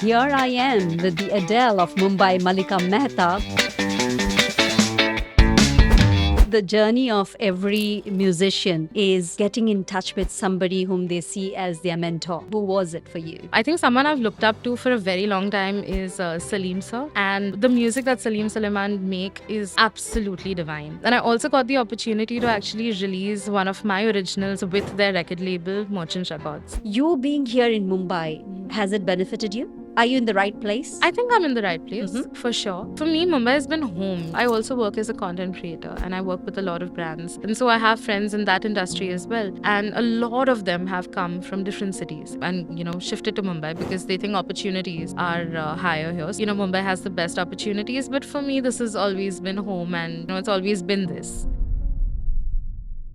Here I am with the Adele of Mumbai, Malika Mehta. The journey of every musician is getting in touch with somebody whom they see as their mentor. Who was it for you? I think someone I've looked up to for a very long time is Salim sir, and the music that Salim Suleiman make is absolutely divine. And I also got the opportunity to actually release one of my originals with their record label, Merchant Records. You being here in Mumbai, has it benefited you? Are you in the right place? I think I'm in the right place for sure. For me, Mumbai has been home. I also work as a content creator and I work with a lot of brands. And so I have friends in that industry as well. And a lot of them have come from different cities and, shifted to Mumbai because they think opportunities are higher here. Mumbai has the best opportunities, but for me, this has always been home and, it's always been this.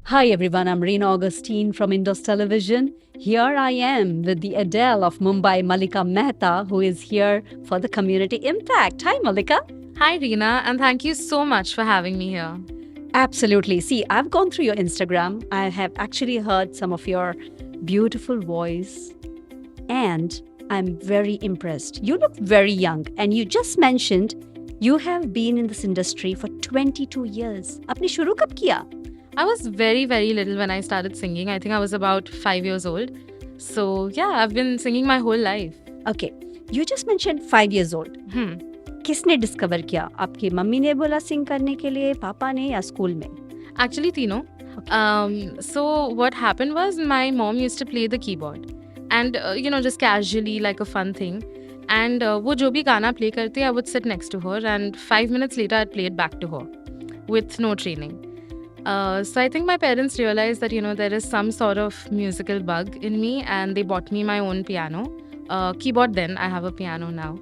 Hi everyone, I'm Reena Augustine from Indus Television. Here I am with the Adele of Mumbai, Malika Mehta, who is here for the Community Impact. Hi Malika. Hi Reena, and thank you so much for having me here. Absolutely. See, I've gone through your Instagram. I have actually heard some of your beautiful voice and I'm very impressed. You look very young and you just mentioned you have been in this industry for 22 years. Apni shuru kab kiya? I was very, very little when I started singing. I think I was about 5 years old. So, yeah, I've been singing my whole life. Okay. You just mentioned 5 years old. किसने discover किया? आपकी mummy ने बोला सिंग करने के लिए, पापा ने या स्कूल में? Actually, Tino. So what happened was my mom used to play the keyboard. And, just casually like a fun thing. And वो जो भी गाना play करती, I would sit next to her. And 5 minutes later, I'd play it back to her with no training. So I think my parents realized that, there is some sort of musical bug in me and they bought me my own piano. Keyboard then, I have a piano now.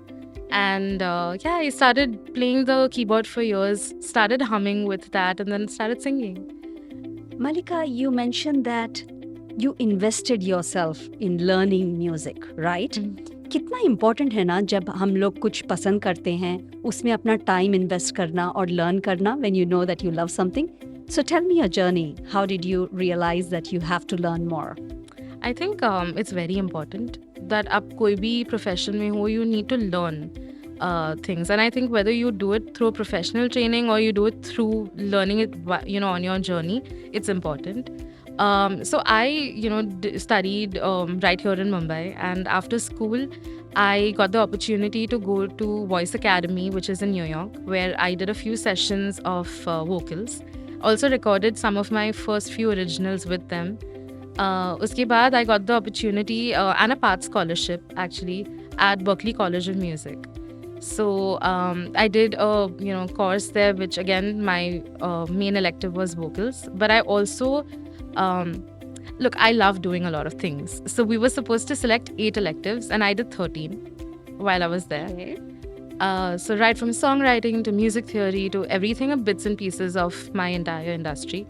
And I started playing the keyboard for years, started humming with that and then started singing. Malika, you mentioned that you invested yourself in learning music, right? कितना important है ना जब हम लोग कुछ पसंद करते हैं उसमें अपना टाइम इन्वेस्ट करना और लर्न करना when you know that you love something. So tell me your journey. How did you realize that you have to learn more? I think it's very important that आप कोई भी profession में हो, you need to learn things. And I think whether you do it through professional training or you do it through learning it, on your journey, it's important. So I, studied right here in Mumbai. And after school, I got the opportunity to go to Voice Academy, which is in New York, where I did a few sessions of vocals. Also recorded some of my first few originals with them. Uske baad, I got the opportunity and a part scholarship actually at Berklee College of Music. So I did a course there, which again my main elective was vocals. But I also look, I love doing a lot of things. So we were supposed to select 8 electives, and I did 13 while I was there. Okay. So right from songwriting to music theory to everything, bits and pieces of my entire industry.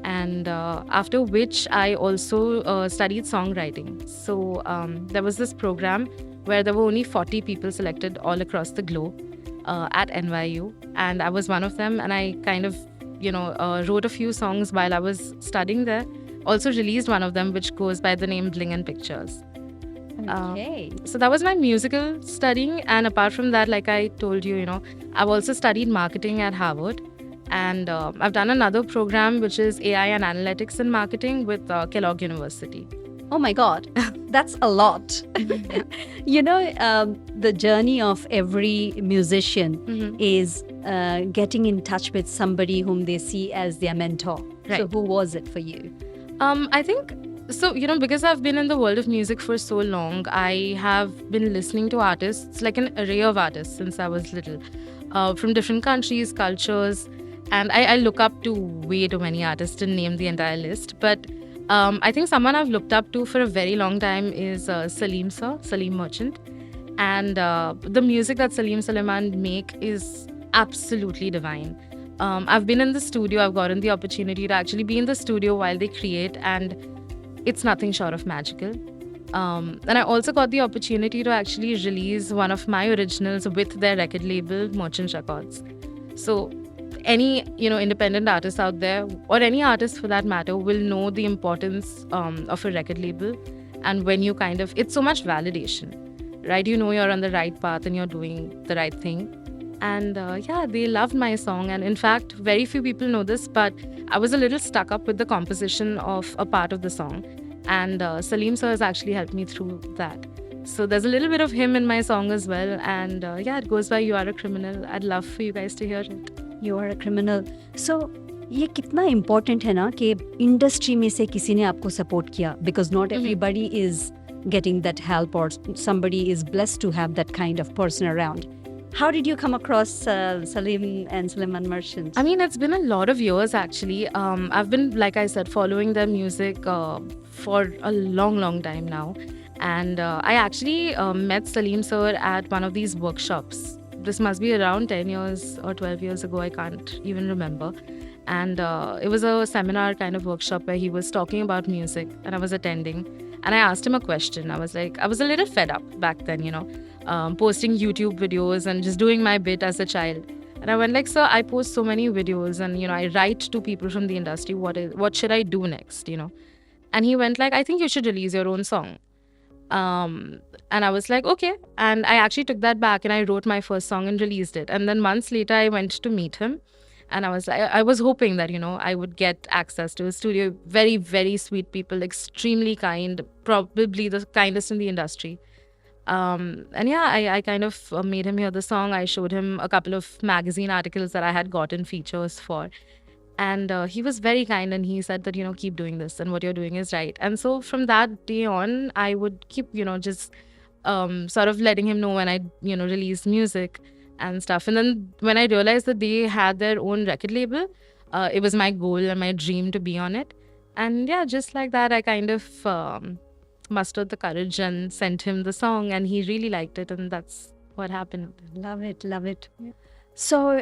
And after which I also studied songwriting. So there was this program where there were only 40 people selected all across the globe at NYU. And I was one of them. And I kind of, wrote a few songs while I was studying there. Also released one of them, which goes by the name Bling and Pictures. Okay. So that was my musical studying. And apart from that, like I told you, I've also studied marketing at Harvard. And I've done another program, which is AI and Analytics in Marketing with Kellogg University. Oh my God, that's a lot. The journey of every musician is getting in touch with somebody whom they see as their mentor. Right. So who was it for you? I think, so, because I've been in the world of music for so long, I have been listening to artists, like an array of artists since I was little, from different countries, cultures. And I look up to way too many artists to name the entire list. But I think someone I've looked up to for a very long time is Salim sir, Salim Merchant. And the music that Salim Suleiman make is absolutely divine. I've been in the studio. I've gotten the opportunity to actually be in the studio while they create. And it's nothing short of magical. And I also got the opportunity to actually release one of my originals with their record label, Merchant Records. So any independent artist out there, or any artist for that matter, will know the importance of a record label. And when you it's so much validation. right? You know you're on the right path and you're doing the right thing. And yeah, they loved my song. And in fact, very few people know this, but I was a little stuck up with the composition of a part of the song. And Salim sir has actually helped me through that. So there's a little bit of him in my song as well. And yeah, it goes by You Are a Criminal. I'd love for you guys to hear it. You are a criminal. So ये कितना important है ना कि industry में से किसी ने आपको सपोर्ट किया, because not everybody is getting that help or somebody is blessed to have that kind of person around. How did you come across Salim and Suleiman Merchant? I mean, it's been a lot of years actually. I've been, like I said, following their music for a long time now. And I actually met Salim sir at one of these workshops. This must be around 10 years or 12 years ago. I can't even remember. And it was a seminar kind of workshop where he was talking about music and I was attending. And I asked him a question. I was a little fed up back then, posting YouTube videos and just doing my bit as a child. And I went like, sir, I post so many videos and, I write to people from the industry. What should I do next, And he went like, I think you should release your own song. And I was like, okay. And I actually took that back and I wrote my first song and released it. And then months later, I went to meet him. And I was hoping that, I would get access to a studio. Very, very sweet people, extremely kind, probably the kindest in the industry. And yeah, I kind of made him hear the song. I showed him a couple of magazine articles that I had gotten features for. And he was very kind and he said that, keep doing this and what you're doing is right. And so from that day on, I would keep, just sort of letting him know when I, released music and stuff. And then when I realized that they had their own record label, it was my goal and my dream to be on it. And yeah, just like that, I kind of mustered the courage and sent him the song, and he really liked it, and that's what happened. Love it. So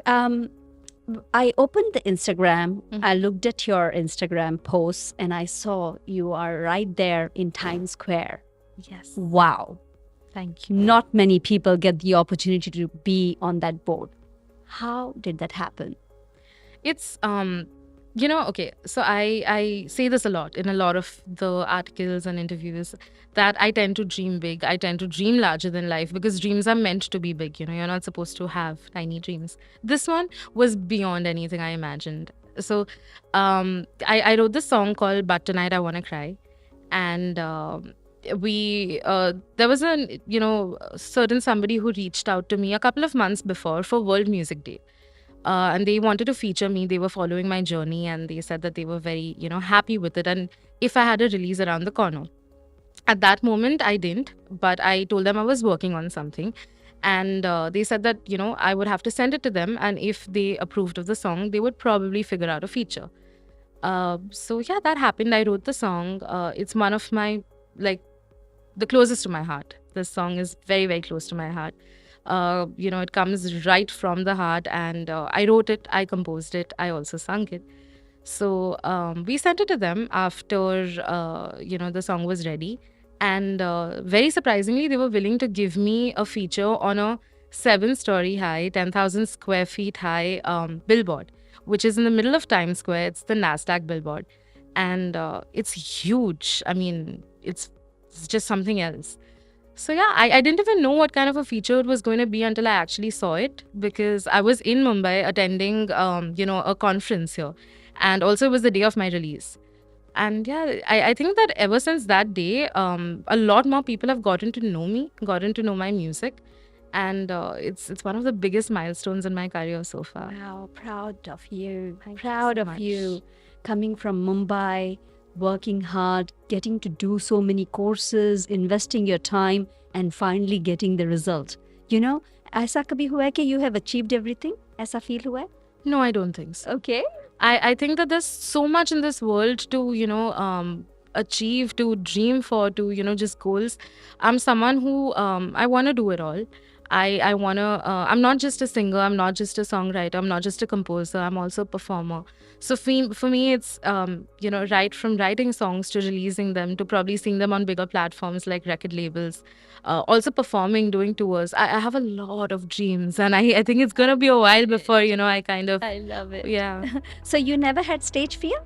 I opened the Instagram. I looked at your Instagram posts and I saw you are right there in Times Square. Yes. Wow. Thank you. Not many people get the opportunity to be on that board. How did that happen? It's okay, so I say this a lot in a lot of the articles and interviews, that I tend to dream big. I tend to dream larger than life, because dreams are meant to be big. You're not supposed to have tiny dreams. This one was beyond anything I imagined. So I wrote this song called But Tonight I Wanna Cry. And there was a certain somebody who reached out to me a couple of months before for World Music Day. And they wanted to feature me. They were following my journey and they said that they were very, happy with it. And if I had a release around the corner. At that moment, I didn't, but I told them I was working on something. And they said that, I would have to send it to them. And if they approved of the song, they would probably figure out a feature. So yeah, that happened. I wrote the song. It's one of my, the closest to my heart. This song is very, very close to my heart. It comes right from the heart, and I wrote it, I composed it, I also sung it. So we sent it to them after, the song was ready. And very surprisingly, they were willing to give me a feature on a 7-story high, 10,000 square feet high billboard, which is in the middle of Times Square. It's the NASDAQ billboard. And it's huge. I mean, it's just something else. So yeah, I didn't even know what kind of a feature it was going to be until I actually saw it, because I was in Mumbai attending, a conference here. And also it was the day of my release. And yeah, I think that ever since that day, a lot more people have gotten to know me, gotten to know my music. And it's one of the biggest milestones in my career so far. Wow, proud of you. Thank you Proud so of much. you. Coming from Mumbai, working hard, getting to do so many courses, investing your time, and finally getting the result. ऐसा कभी हुआ है कि you have achieved everything? ऐसा feel हुआ है? No, I don't think so. Okay. I think that there's so much in this world to, achieve, to dream for, to, just goals. I'm someone who, I want to do it all. I want to, I'm not just a singer, I'm not just a songwriter, I'm not just a composer, I'm also a performer. So for me, it's, right from writing songs to releasing them, to probably seeing them on bigger platforms like record labels, also performing, doing tours. I have a lot of dreams, and I think it's going to be a while before, I kind of, I love it. yeah. So you never had stage fear?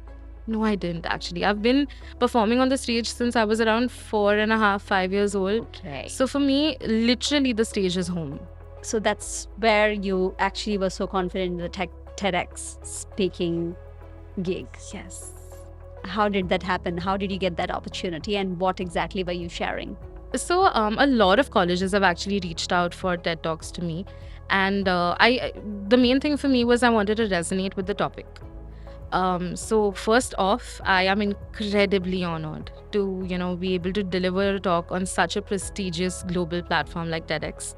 No, I didn't actually. I've been performing on the stage since I was around 4.5, 5 years old. Okay. So for me, literally the stage is home. So that's where you actually were so confident in the TEDx speaking gig. Yes. How did that happen? How did you get that opportunity, and what exactly were you sharing? So a lot of colleges have actually reached out for TED Talks to me, and the main thing for me was I wanted to resonate with the topic. So first off, I am incredibly honored to be able to deliver a talk on such a prestigious global platform like TEDx.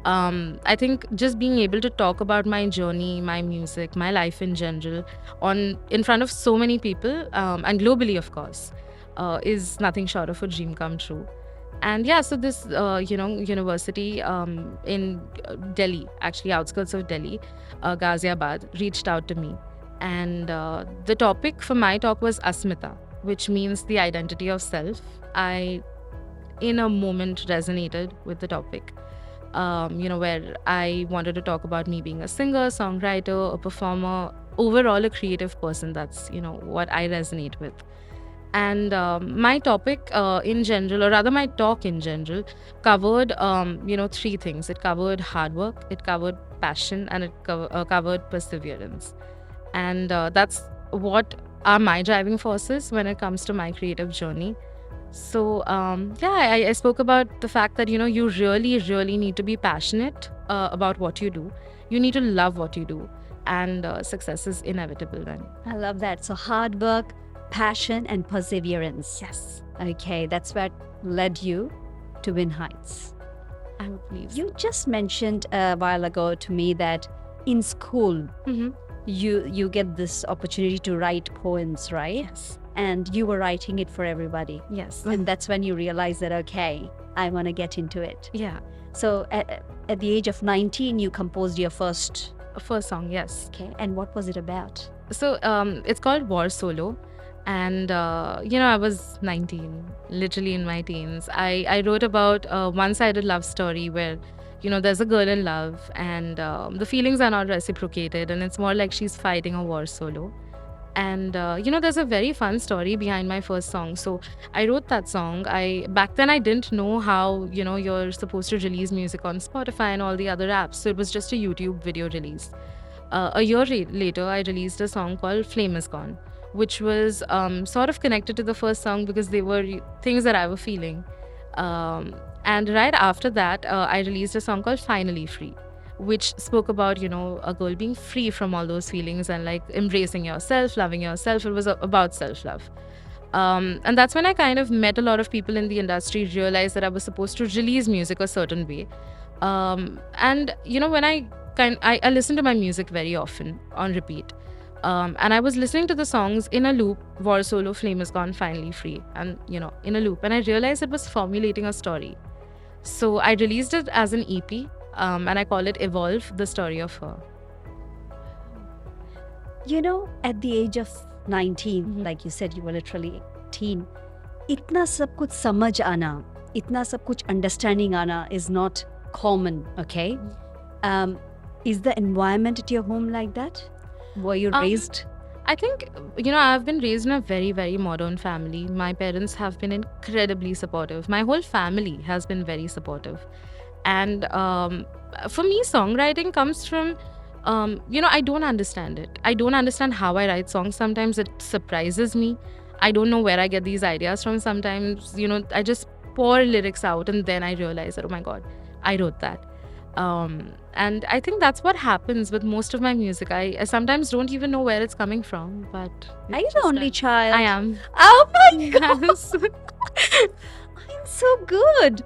I think just being able to talk about my journey, my music, my life in general, in front of so many people, and globally, of course, is nothing short of a dream come true. And yeah, so this university in Delhi, actually outskirts of Delhi, Ghaziabad, reached out to me, and the topic for my talk was Asmita, which means the identity of self. I, in a moment, resonated with the topic. Where I wanted to talk about me being a singer, songwriter, a performer, overall a creative person. That's, what I resonate with. And my topic in general, or rather my talk in general, covered, three things. It covered hard work, it covered passion, and it covered perseverance. And that's what are my driving forces when it comes to my creative journey. So yeah, I spoke about the fact that you really, really need to be passionate about what you do. You need to love what you do, and success is inevitable then. I love that. So hard work, passion, and perseverance. Yes, Okay, that's what led you to Win Heights. I would believe. You just mentioned a while ago to me that in school Mm-hmm. you get this opportunity to write poems, right? Yes. And you were writing it for everybody. Yes. And that's when you realize that, okay, I want to get into it. Yeah. So at the age of 19, you composed your first. First song, yes. Okay. And what was it about? So it's called War Solo. And, I was 19, literally in my teens. I wrote about a one-sided love story where, there's a girl in love and the feelings are not reciprocated, and it's more like she's fighting a war solo. And there's a very fun story behind my first song. So I wrote that song. Back then I didn't know how you're supposed to release music on Spotify and all the other apps. So it was just a YouTube video release. A year later, I released a song called Flame Is Gone, which was sort of connected to the first song because they were things that I were feeling. And right after that, I released a song called Finally Free, which spoke about, a girl being free from all those feelings and like embracing yourself, loving yourself. It was about self-love. And that's when I kind of met a lot of people in the industry, realized that I was supposed to release music a certain way. And, when I listen to my music very often on repeat. And I was listening to the songs in a loop, War Solo, Flame Is Gone, Finally Free, and, in a loop. And I realized it was formulating a story. So I released it as an EP. And I call it Evolve, the story of her. At the age of 19, Mhm. like you said, you were literally 18. इतना सब कुछ समझ आना, इतना सब कुछ understanding आना is not common, okay? Is the environment at your home like that? Were you raised? I think, I've been raised in a very, very modern family. My parents have been incredibly supportive. My whole family has been very supportive. And for me, songwriting comes from, I don't understand it. I don't understand how I write songs. Sometimes it surprises me. I don't know where I get these ideas from. Sometimes, I just pour lyrics out and then I realize that, oh my God, I wrote that. And I think that's what happens with most of my music. I sometimes don't even know where it's coming from, but Are you it's the just only that. child? I am. Oh my God, Yes. I'm so good.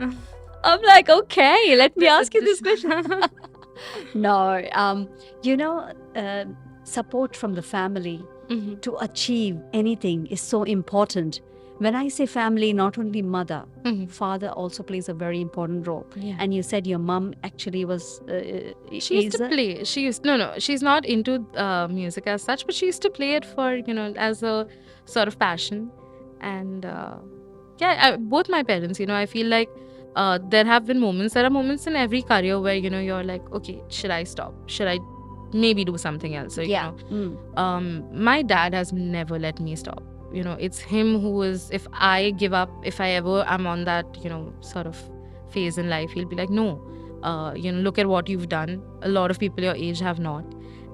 I'm like, okay, let me ask you this question. No, support from the family Mhm. to achieve anything is so important. When I say family, not only mother, Mhm. father also plays a very important role. Yeah. And you said your mom actually was. She used to play. No, she's not into music as such, but she used to play it for, as a sort of passion. And yeah, both my parents, I feel like there are moments in every career where, you're like, okay, should I stop? Should I maybe do something else. So, Yeah. my dad has never let me stop. It's him who is, if I give up, if I ever am on that, sort of phase in life, he'll be like, no, look at what you've done. A lot of people your age have not.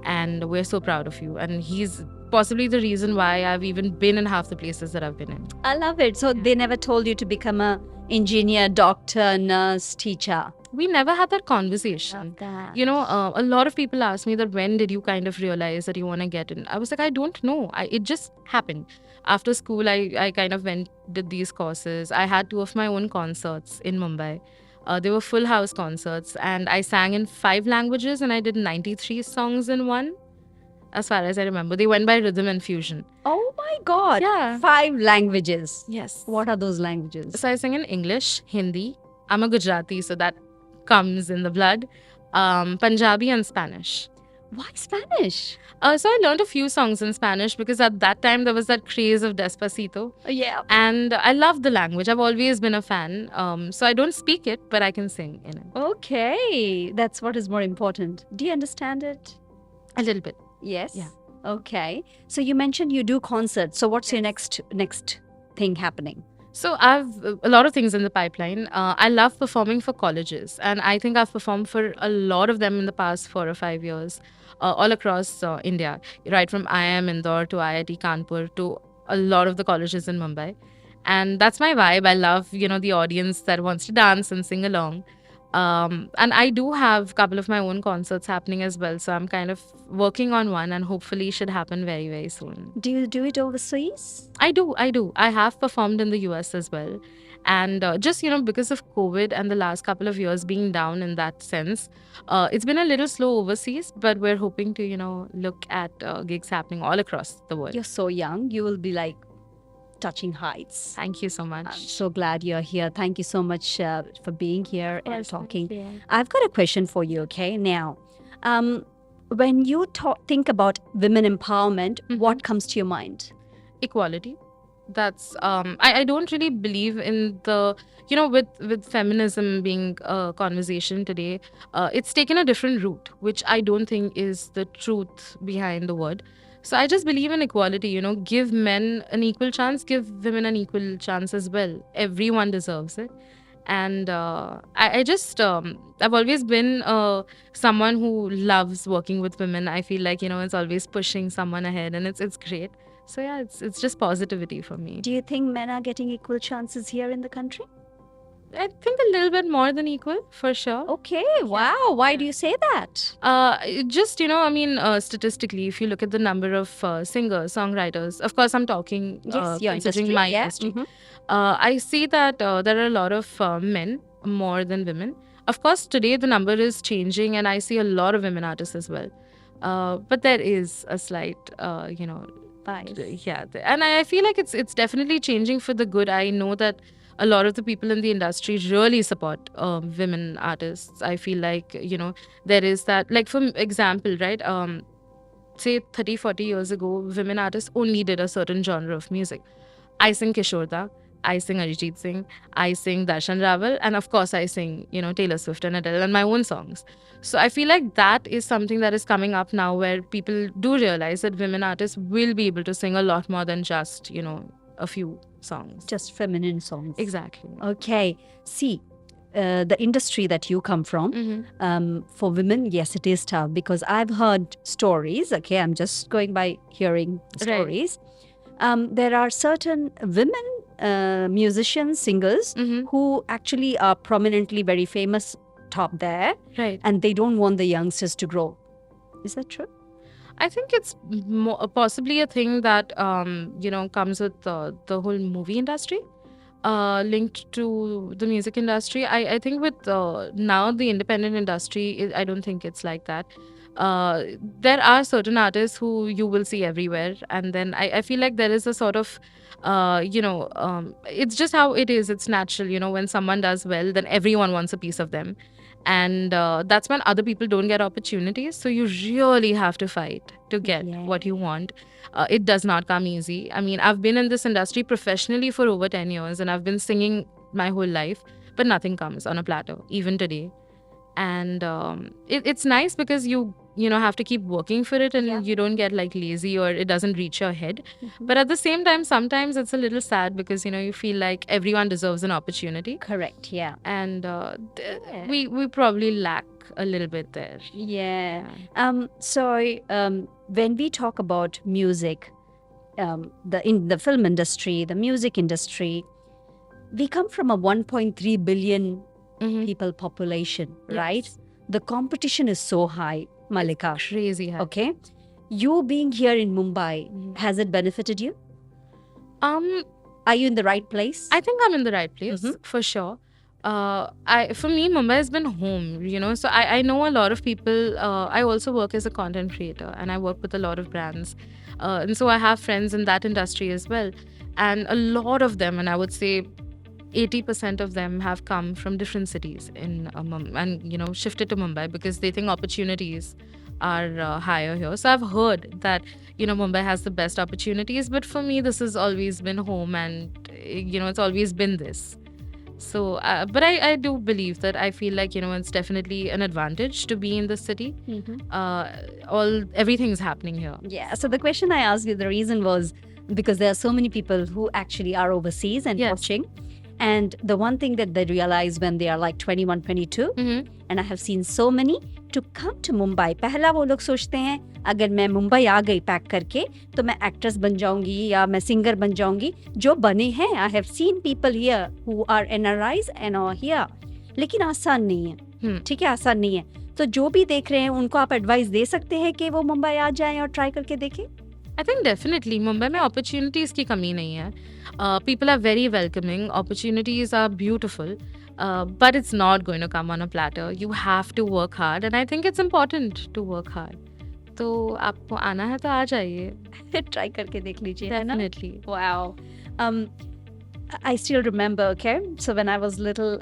And we're so proud of you. And he's possibly the reason why I've even been in half the places that I've been in. I love it. So they never told you to become a engineer, doctor, nurse, teacher. We never had that conversation. That. A lot of people ask me that when did you kind of realize that you want to get in? I was like, I don't know. It just happened. After school, I kind of did these courses. I had 2 of my own concerts in Mumbai. They were full house concerts, and I sang in 5 languages, and I did 93 songs in one, as far as I remember. They went by rhythm and fusion. Oh my God. Yeah. 5 languages. Yes. What are those languages? So I sing in English, Hindi. I'm a Gujarati, so that comes in the blood. Punjabi and Spanish. Why Spanish? So I learned a few songs in Spanish because at that time there was that craze of Despacito. Yeah. And I love the language. I've always been a fan. So I don't speak it, but I can sing in it. Okay. That's what is more important. Do you understand it? A little bit. Yes. Yeah. Okay. So you mentioned you do concerts. So what's your next thing happening? So I've a lot of things in the pipeline. I love performing for colleges, and I think I've performed for a lot of them in the past 4 or 5 years, all across India, right from IIM Indore to IIT Kanpur to a lot of the colleges in Mumbai. And that's my vibe. I love, the audience that wants to dance and sing along. And I do have a couple of my own concerts happening as well. So I'm kind of working on one, and hopefully should happen very, very soon. Do you do it overseas? I do. I have performed in the US as well. And just, because of COVID and the last couple of years being down in that sense, it's been a little slow overseas, but we're hoping to, look at gigs happening all across the world. You're so young. You will be like touching heights. Thank you so much. I'm so glad you're here. Thank you so much for being here and talking. Thank you. I've got a question for you, okay? Now, when you think about women empowerment, what comes to your mind? Equality. That's I don't really believe in the with feminism being a conversation today. It's taken a different route, which I don't think is the truth behind the word. So I just believe in equality. Give men an equal chance, give women an equal chance as well. Everyone deserves it. And I just I've always been someone who loves working with women. I feel like it's always pushing someone ahead, and it's great. So yeah, it's just positivity for me. Do you think men are getting equal chances here in the country? I think a little bit more than equal, for sure. Okay, wow. Why do you say that? Just, statistically, if you look at the number of singers, songwriters, of course, I'm talking Yes, your considering industry, my yeah. industry. I see that there are a lot of men more than women. Of course, today the number is changing, and I see a lot of women artists as well. But there is a slight, Bias. yeah, and I feel like it's definitely changing for the good. I know that a lot of the people in the industry really support women artists. I feel like there is that, like, for example, right, say 30-40 years ago, women artists only did a certain genre of music. I sing Kishore Da, I sing Arijit Singh, I sing Darshan Rawal, and of course I sing Taylor Swift and Adele and my own songs. So I feel like that is something that is coming up now, where people do realize that women artists will be able to sing a lot more than just a few songs. Just feminine songs. Exactly. Okay. See, the industry that you come from, for women, yes, it is tough, because I've heard stories. Okay, I'm just going by hearing stories. There are certain women musicians, singers, who actually are prominently very famous top there, Right. and they don't want the youngsters to grow. Is that true? I think it's possibly a thing that comes with the whole movie industry, linked to the music industry. I think with now the independent industry, I don't think it's like that. There are certain artists who you will see everywhere, and then I feel like there is a sort of it's just how it is. It's natural, when someone does well, then everyone wants a piece of them. And that's when other people don't get opportunities. So you really have to fight to get what you want. It does not come easy. I mean, I've been in this industry professionally for over 10 years, and I've been singing my whole life, but nothing comes on a platter, even today. and it's nice because you know have to keep working for it, and Yeah. you don't get like lazy or it doesn't reach your head. Mhm. But at the same time, sometimes it's a little sad because you know you feel like everyone deserves an opportunity, Correct. Yeah. and Yeah. we probably lack a little bit there. Yeah. Yeah. So when we talk about music, in the film industry, the music industry, we come from a 1.3 billion Mhm. people population, right? Yes. The competition is so high, Malika. Crazy high. Okay. You being here in Mumbai, Mhm. has it benefited you? Um, Are you in the right place? I think I'm in the right place Mhm. for sure. For me, Mumbai has been home, you know. So I know a lot of people. I also work as a content creator, and I work with a lot of brands, and so I have friends in that industry as well. And a lot of them, and I would say 80% of them, have come from different cities in and you know shifted to Mumbai because they think opportunities are higher here. So I've heard that you know Mumbai has the best opportunities, but for me this has always been home, and you know it's always been this. So but I do believe that I feel like you know it's definitely an advantage to be in the city. Mhm. Everything's happening here. Yeah. So the question I asked you, the reason was because there are so many people who actually are overseas and Yes. watching. And the one thing that they realize when they are like 21, 22, Mhm. and I have seen so many to come to Mumbai. पहला वो लोग सोचते हैं अगर मैं मुंबई आ गई pack करके तो मैं एक्ट्रेस बन जाऊंगी या मैं सिंगर बन जाऊंगी जो बने हैं. I have seen people here who are NRIs and are here. लेकिन आसान नहीं है. ठीक है, आसान नहीं है. तो जो भी देख रहे हैं उनको आप एडवाइस दे सकते हैं कि वो मुंबई आ जाएं और ट्राई करके देखें. I think definitely मुंबई में opportunities की कमी नहीं है. People are very welcoming. Opportunities are beautiful, but it's not going to come on a platter. You have to work hard, and I think it's important to work hard. तो आपको आना है तो आ जाइए. ट्राई करके देख लीजिए, है ना? Definitely. Wow. I still remember, okay? So when I was little,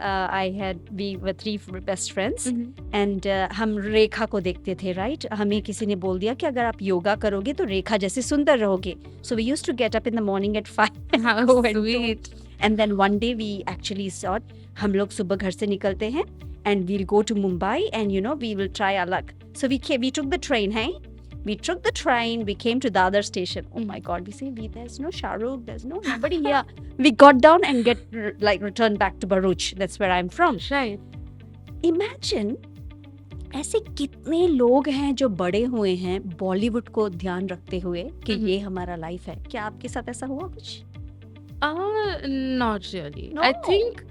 we were three best friends. And हम रेखा को देखते थे, राइट? हमें किसी ने बोल दिया कि अगर आप योगा करोगे तो रेखा जैसे सुंदर रहोगे. So we used to get up in the morning at 5 How sweet. And then one day we actually thought हम लोग सुबह घर से निकलते हैं and we'll go to Mumbai and you know we will try our luck. So we took the train, है? We took the train, we came to the other station. Oh my God, we say, there's no Shahrukh, there's nobody here. We got down and returned back to Bharuch. That's where I'm from. Right. Imagine, ऐसे कितने लोग हैं जो बड़े हुए हैं बॉलीवुड को ध्यान रखते हुए कि ये हमारा लाइफ है. क्या आपके साथ ऐसा हुआ कुछ? Not really. No. I think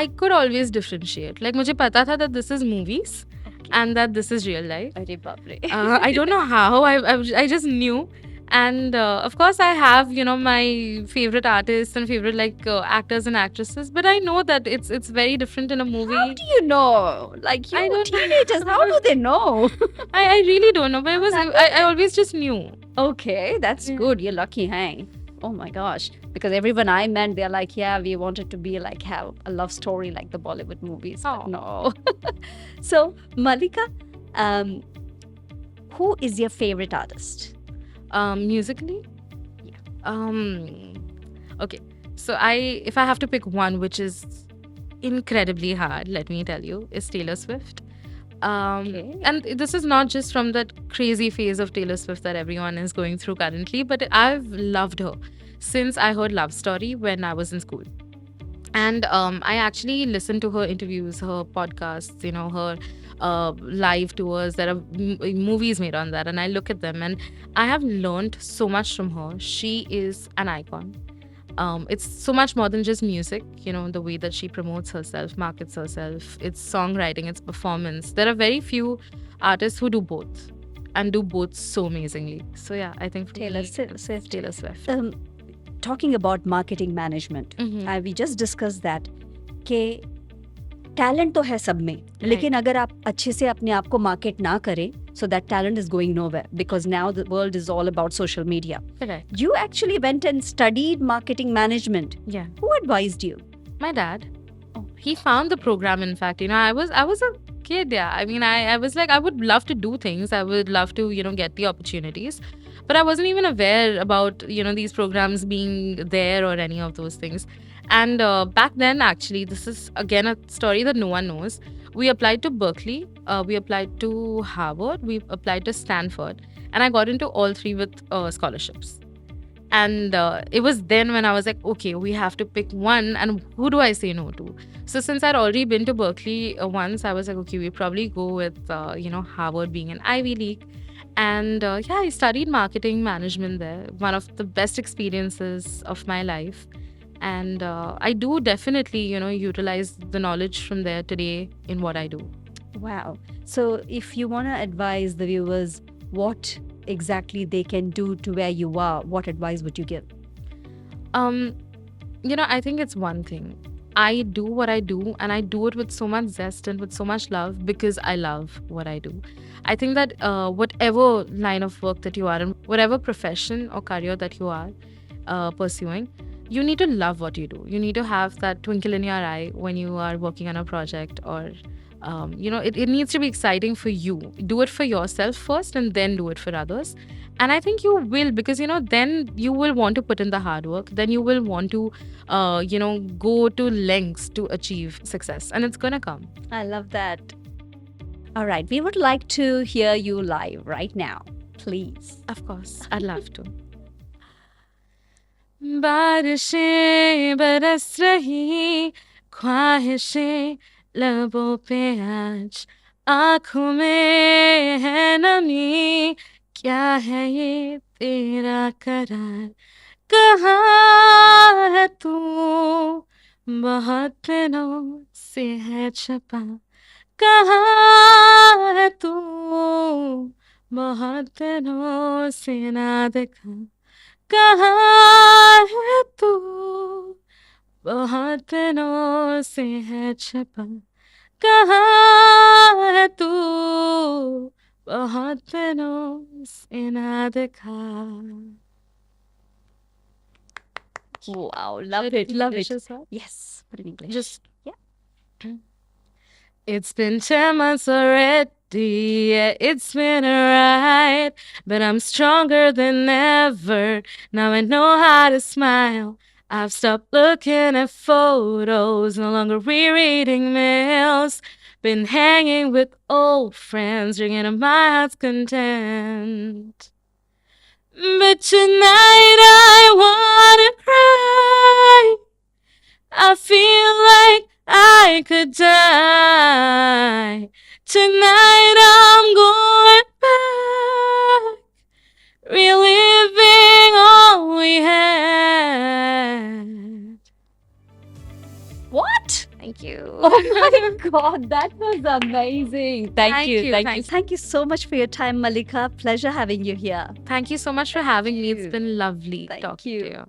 I could always differentiate. Like मुझे पता था that this is movies and that this is real life. अरे बाप रे. I don't know how. I just knew. And of course, I have you know my favorite artists and favorite like actors and actresses. But I know that it's very different in a movie. How do you know? Like I you don't- teenagers, how do they know? I really don't know. But it was I always just knew. Okay, that's Yeah. good. You're lucky, hey? Oh my gosh. Because everyone I met, they're like, yeah, we wanted to be like, have a love story like the Bollywood movies. But Oh. no. So, Malika, who is your favorite artist? Musically. Yeah. Okay. So if I have to pick one, which is incredibly hard, let me tell you, is Taylor Swift. Okay. And this is not just from that crazy phase of Taylor Swift that everyone is going through currently, but I've loved her since I heard Love Story when I was in school. And I actually listened to her interviews, her podcasts, you know, her live tours. There are movies made on that, and I look at them and I have learned so much from her. She is an icon. It's so much more than just music, you know, the way that she promotes herself, markets herself, it's songwriting, it's performance. There are very few artists who do both and do both so amazingly. So yeah, I think for Taylor me, Swift. Taylor Swift. Talking about marketing management, Mhm. we just discussed that कि talent तो है सब में, लेकिन अगर आप अच्छे से अपने आप को मार्केट ना करें, so that talent is going nowhere because now the world is all about social media. Correct. You actually went and studied marketing management. Yeah. Who advised you? My dad. He found the program, in fact. You know, I was a kid, yeah. I mean, I was like, I would love to do things. I would love to, you know, get the opportunities. But I wasn't even aware about, you know, these programs being there or any of those things. And back then, actually, this is again a story that no one knows. We applied to Berkeley, we applied to Harvard, we applied to Stanford, and I got into all three with scholarships. And it was then when I was like, okay, we have to pick one, and who do I say no to? So since I'd already been to Berkeley once, I was like, okay, we probably go with Harvard being an Ivy League. And yeah, I studied marketing management there, one of the best experiences of my life. And I do definitely, utilize the knowledge from there today in what I do. Wow. So if you want to advise the viewers what exactly they can do to where you are, what advice would you give? I think it's one thing. I do what I do, and I do it with so much zest and with so much love because I love what I do. I think that whatever line of work that you are in, whatever profession or career that you are pursuing, you need to love what you do. You need to have that twinkle in your eye when you are working on a project, or it needs to be exciting for you. Do it for yourself first and then do it for others. And I think you will, because then you will want to put in the hard work, then you will want to go to lengths to achieve success, and it's gonna come. I love that. All right, we would like to hear you live right now, please. Of course, I'd love to. बारिशें बरस रही, ख्वाहिशें लबों पे आज, आँखों में है नमी, क्या है ये तेरा करार, कहाँ है तू, बहुत दिनों से है छपा, कहाँ है तू, बहुत दिनों से ना देखा, कहाँ है तू, बहुत दिनों से है छपा, कहाँ है तू, बहुत दिनों से ना देखा. Wow, love Should it, I love finish it. this one? Yes, but in English. Just Yeah. It's been 10 months already, yeah, it's been a ride, but I'm stronger than ever, now I know how to smile. I've stopped looking at photos, no longer rereading mails, been hanging with old friends, drinking to my heart's content. But tonight I wanna cry, I feel like I could die. Tonight I'm going back, reliving all we had. What? Thank you. Oh my God, that was amazing. Thank you. Thank you. Thank you so much for your time, Malika. Pleasure having you here. Thank you so much for having me. you. It's been lovely Thank talking you. to you.